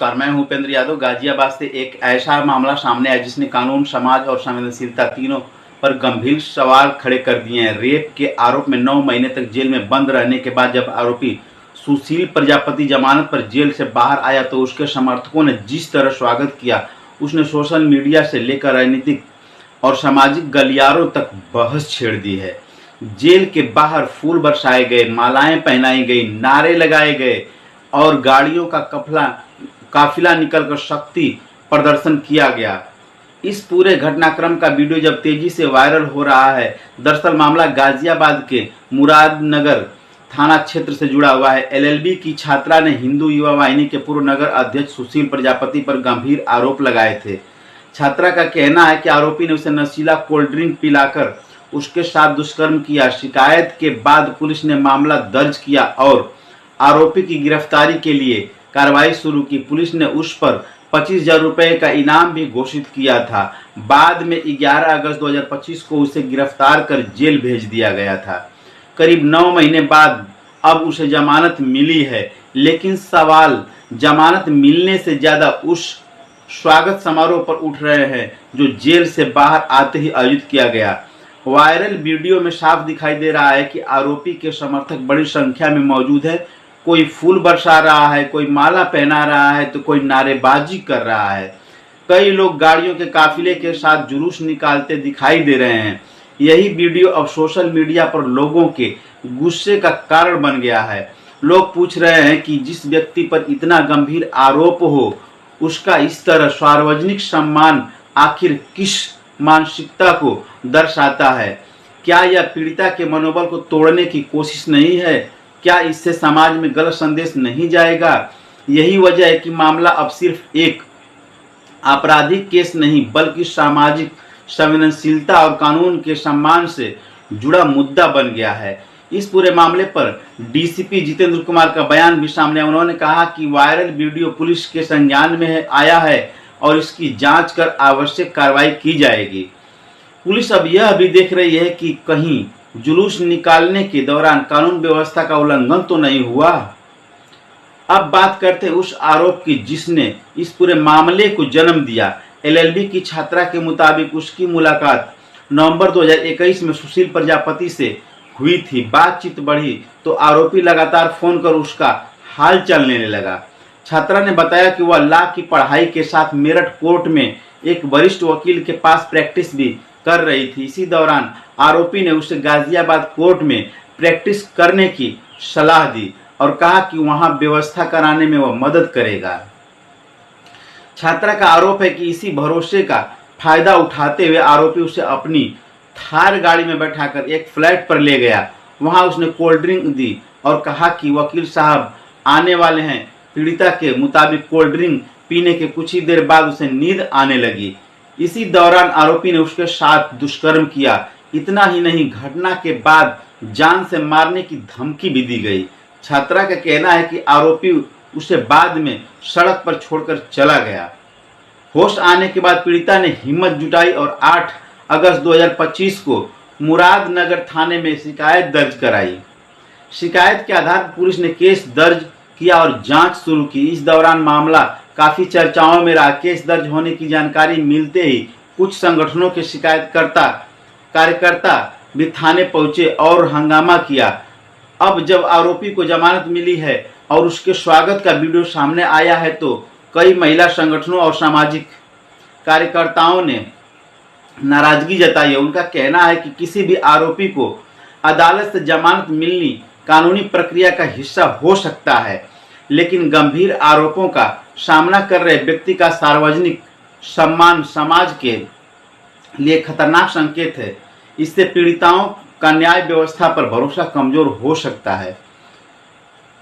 नमस्कार, मैं हूं उपेंद्र यादव। गाजियाबाद से एक ऐसा मामला सामने आया जिसने कानून, समाज और संवेदनशीलता तीनों पर गंभीर सवाल खड़े कर दिए हैं। रेप के आरोप में 9 महीने तक जेल में बंद रहने के बाद जब आरोपी सुशील प्रजापति जमानत पर जेल से बाहर आया तो उसके समर्थकों ने जिस तरह स्वागत किया, उसने सोशल मीडिया से लेकर राजनीतिक और सामाजिक गलियारों तक बहस छेड़ दी है। जेल के बाहर फूल बरसाए गए, मालाएं पहनाई गई, नारे लगाए गए और गाड़ियों का काफिला निकलकर शक्ति प्रदर्शन किया गया। इस पूरे घटनाक्रम का वीडियो जब तेजी से वायरल हो रहा है, दरअसल मामला गाजियाबाद के मुरादनगर थाना क्षेत्र से जुड़ा हुआ है। एलएलबी की छात्रा ने हिंदू युवा वाहिनी के पूर्व नगर अध्यक्ष सुशील प्रजापति पर गंभीर आरोप लगाए थे। छात्रा का कहना है कि आरोपी ने उसे नशीला कोल्ड ड्रिंक पिलाकर उसके साथ दुष्कर्म किया। शिकायत के बाद पुलिस ने मामला दर्ज किया और आरोपी की गिरफ्तारी के लिए कार्रवाई शुरू की। पुलिस ने उस पर 25,000 रुपए का इनाम भी घोषित किया था। बाद में 11 अगस्त 2025 को उसे गिरफ्तार कर जेल भेज दिया गया था। करीब 9 महीने बाद अब उसे जमानत मिली है, लेकिन सवाल जमानत मिलने से ज्यादा उस स्वागत समारोह पर उठ रहे हैं जो जेल से बाहर आते ही आयोजित किया गया। वायरल वीडियो में साफ दिखाई दे रहा है कि आरोपी के समर्थक बड़ी संख्या में मौजूद है। कोई फूल बरसा रहा है, कोई माला पहना रहा है तो कोई नारेबाजी कर रहा है। कई लोग गाड़ियों के काफिले के साथ जुलूस निकालते दिखाई दे रहे हैं। यही वीडियो अब सोशल मीडिया पर लोगों के गुस्से का कारण बन गया है। लोग पूछ रहे हैं कि जिस व्यक्ति पर इतना गंभीर आरोप हो, उसका इस तरह सार्वजनिक सम्मान आखिर किस मानसिकता को दर्शाता है? क्या यह पीड़िता के मनोबल को तोड़ने की कोशिश नहीं है? क्या इससे समाज में गलत संदेश नहीं जाएगा? यही वजह है कि मामला अब सिर्फ एक आपराधिक केस नहीं बल्कि सामाजिक संवेदनशीलता और कानून के सम्मान से जुड़ा मुद्दा बन गया है। इस पूरे मामले पर डीसीपी जितेंद्र कुमार का बयान भी सामने। उन्होंने कहा कि वायरल वीडियो पुलिस के संज्ञान में आया है और इसकी जांच कर आवश्यक कार्रवाई की जाएगी। पुलिस अब यह भी देख रही है कि कहीं जुलूस निकालने के दौरान कानून व्यवस्था का उल्लंघन तो नहीं हुआ। अब बात करते हैं उस आरोप की जिसने इस पूरे मामले को जन्म दिया। एलएलबी की छात्रा के मुताबिक उसकी मुलाकात नवंबर 2021 में सुशील प्रजापति से हुई थी। बातचीत बढ़ी तो आरोपी लगातार फोन कर उसका हाल चाल लेने लगा। छात्रा ने बताया कि वह लॉ की पढ़ाई के साथ मेरठ कोर्ट में एक वरिष्ठ वकील के पास प्रैक्टिस भी कर रही थी। इसी दौरान आरोपी ने उसे गाजियाबाद कोर्ट में प्रैक्टिस करने की सलाह दी और कहा कि वहां व्यवस्था कराने में वह मदद करेगा। छात्रा का आरोप है कि इसी भरोसे का फायदा उठाते हुए आरोपी उसे अपनी थार गाड़ी में बैठाकर एक फ्लैट पर ले गया। वहां उसने कोल्ड ड्रिंक दी और कहा कि वकील साहब आने वाले हैं। पीड़िता के मुताबिक कोल्ड ड्रिंक पीने के कुछ ही देर बाद उसे नींद आने लगी। इसी दौरान आरोपी ने उसके साथ दुष्कर्म किया। इतना ही नहीं, घटना के बाद जान से मारने की धमकी भी दी गई। छात्रा का कहना है कि आरोपी उसे बाद में सड़क पर छोड़कर चला गया। होश आने के बाद पीड़िता ने हिम्मत जुटाई और 8 अगस्त 2025 को मुरादनगर थाने में शिकायत दर्ज कराई। शिकायत के आधार पर पुलिस ने केस दर्ज किया और जांच शुरू की। इस दौरान मामला काफी चर्चाओं में रहा। केस दर्ज होने की जानकारी मिलते ही कुछ संगठनों के कार्यकर्ता भी थाने पहुंचे और हंगामा किया। अब जब आरोपी को जमानत मिली है और उसके स्वागत का वीडियो सामने आया है तो कई महिला संगठनों और सामाजिक कार्यकर्ताओं ने नाराजगी जताई है। उनका कहना है कि किसी भी आरोपी को अदालत से जमानत मिलनी कानूनी प्रक्रिया का हिस्सा हो सकता है, लेकिन गंभीर आरोपों का सामना कर रहे व्यक्ति का सार्वजनिक सम्मान समाज के लिए खतरनाक संकेत है। इससे पीड़िताओं का न्याय व्यवस्था पर भरोसा कमजोर हो सकता है।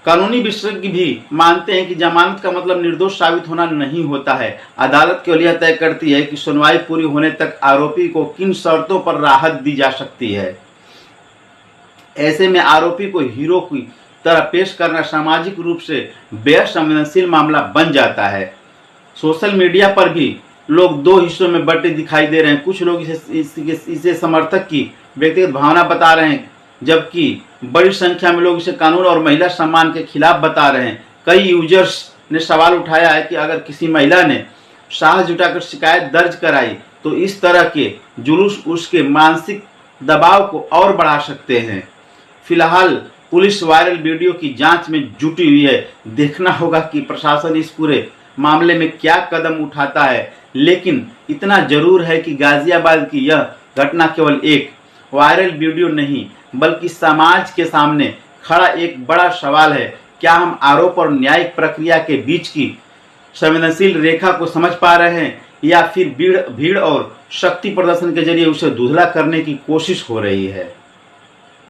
कानूनी विशेषज्ञ भी मानते हैं कि जमानत का मतलब निर्दोष साबित होना नहीं होता है। अदालत केवल यह तय करती है कि सुनवाई पूरी होने तक आरोपी को किन शर्तों पर राहत दी जा सकती है। ऐसे में आरोपी को हीरो की तरह पेश करना सामाजिक रूप से बेहद संवेदनशील मामला बन जाता है। सोशल मीडिया पर भी लोग दो हिस्सों में बंटे दिखाई दे रहे हैं। कुछ लोग इसे समर्थक की व्यक्तिगत भावना बता रहे हैं, जबकि बड़ी संख्या में लोग इसे कानून और महिला सम्मान के खिलाफ बता रहे हैं। कई यूजर्स ने सवाल उठाया है कि अगर किसी महिला ने साहस जुटाकर शिकायत दर्ज कराई तो इस तरह के जुलूस उसके मानसिक दबाव को और बढ़ा सकते हैं। फिलहाल पुलिस वायरल वीडियो की जांच में जुटी हुई है। देखना होगा कि प्रशासन इस पूरे मामले में क्या कदम उठाता है। लेकिन इतना जरूर है कि गाजियाबाद की यह घटना केवल एक वायरल वीडियो नहीं बल्कि समाज के सामने खड़ा एक बड़ा सवाल है। क्या हम आरोप और न्यायिक प्रक्रिया के बीच की संवेदनशील रेखा को समझ पा रहे हैं या फिर भीड़ और शक्ति प्रदर्शन के जरिए उसे धुंधला करने की कोशिश हो रही है।